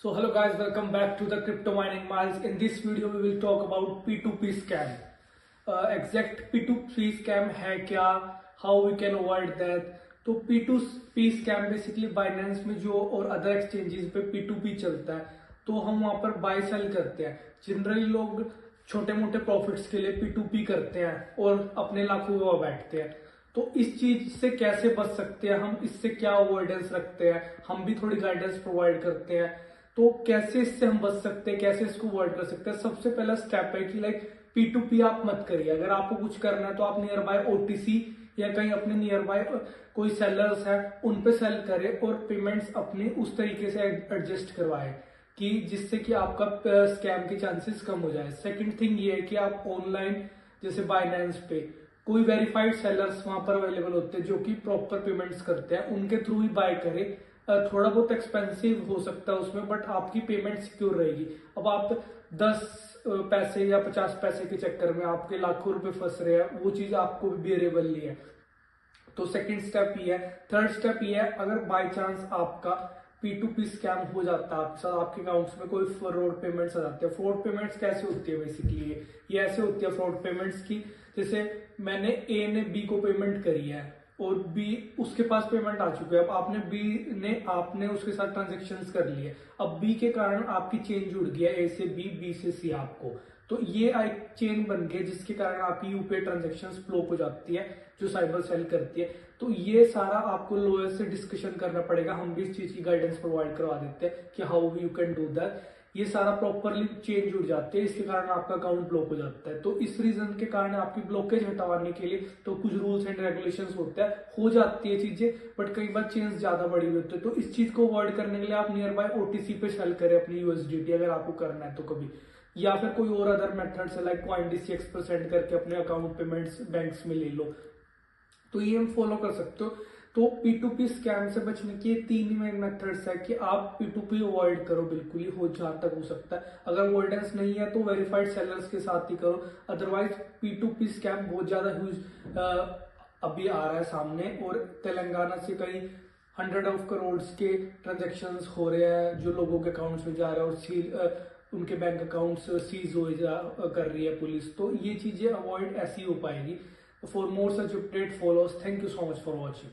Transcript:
So hello guys, welcome back to the Crypto Mining Miles. In this video we will talk about P2P scam. Exact P2P scam है क्या, how we can avoid that. तो P2P scam basically Binance में जो और other exchanges पे P2P चलता है, तो हम वहां पर बाय सेल करते हैं. जनरली लोग छोटे मोटे प्रॉफिट्स के लिए P2P करते हैं और अपने लाखों में बैठते हैं. तो इस चीज से कैसे बच सकते हैं हम, इससे क्या अवॉइडेंस रखते हैं, हम भी थोड़ी गाइडेंस प्रोवाइड करते हैं. तो कैसे इससे हम बच सकते हैं, कैसे इसको अवॉइड कर सकते हैं. सबसे पहला स्टेप है कि लाइक P2P आप मत करिए. अगर आपको कुछ करना है तो आप नियर बाय OTC या कहीं अपने नियर बाय कोई सेलर्स है उन पे सेल करें और पेमेंट्स अपने उस तरीके से एडजस्ट करवाएं कि जिससे कि आपका स्कैम के चांसेस कम हो जाए. सेकंड थिंग ये है कि आप ऑनलाइन जैसे बाइनेंस पे कोई वेरीफाइड सेलर्स वहां पर अवेलेबल होते हैं जो कि प्रॉपर पेमेंट्स करते हैं, उनके थ्रू ही बाय करें. थोड़ा बहुत एक्सपेंसिव हो सकता है उसमें, बट आपकी पेमेंट सिक्योर रहेगी. अब आप 10 पैसे या 50 पैसे के चक्कर में आपके लाखों रुपए फंस रहे हैं, वो चीज आपको भी बेरेबल नहीं है. तो सेकंड स्टेप ये है. थर्ड स्टेप ये है, अगर बाय चांस आपका P2P स्कैम हो जाता है आपके साथ, आपके अकाउंट्स में कोई फ्रॉड पेमेंट्स आ जाते हैं. फ्रॉड पेमेंट्स कैसे होती है बेसिकली, ये ऐसे होती है फ्रॉड पेमेंट्स की, जैसे मैंने A ने B को पेमेंट करी है और B उसके पास पेमेंट आ चुकी है. अब आपने उसके साथ ट्रांजेक्शन्स कर लिए. अब B के कारण आपकी चेन जुड़ गया, A से B से C आपको. तो ये एक चेन बन गई जिसके कारण आपकी यूपीआई ट्रांजेक्शन्स ब्लॉक हो जाती है जो साइबर सेल करती है. तो ये सारा आपको लॉयर से डिस्कशन करना पड़ेगा. हम भी इस चीज की गाइडेंस प्रोवाइड करवा देते हैं कि how you can do that. ये सारा प्रॉपरली चेंज जुड़ जाते हैं, इसके कारण आपका अकाउंट ब्लॉक हो जाता है. तो इस रीजन के कारण आपकी ब्लॉकेज हटाने के लिए तो कुछ रूल्स एंड रेगुलेशंस होते हैं, हो जाती है चीजें, बट कई बार चेंज ज्यादा बड़ी हुई होती है. तो इस चीज को अवॉइड करने के लिए आप नियर बाय OTC पे सेल करें अपनी USDT अगर आपको करना है तो कभी, या फिर कोई और अदर मेथड से लाइक CoinDC% करके अपने अकाउंट पेमेंट्स बैंक्स में ले लो. तो ये हम फॉलो कर सकते हो. तो P2P स्कैम से बचने के 3 ही मेन मेथड्स है कि आप P2P अवॉइड करो बिल्कुल ही, हो जहां तक हो सकता है. अगर अवॉइडेंस नहीं है तो वेरीफाइड सेलर्स के साथ ही करो. अदरवाइज P2P स्कैम बहुत ज्यादा ह्यूज अभी आ रहा है सामने, और तेलंगाना से कई 100 ऑफ करोड़ के ट्रांजेक्शन हो रहे हैं जो लोगों के अकाउंट्स में जा रहे हैं और उनके बैंक अकाउंट्स सीज कर रही है पुलिस. तो ये चीजें अवॉइड ऐसी हो पाएगी. For more such update follows. Thank you so much for watching.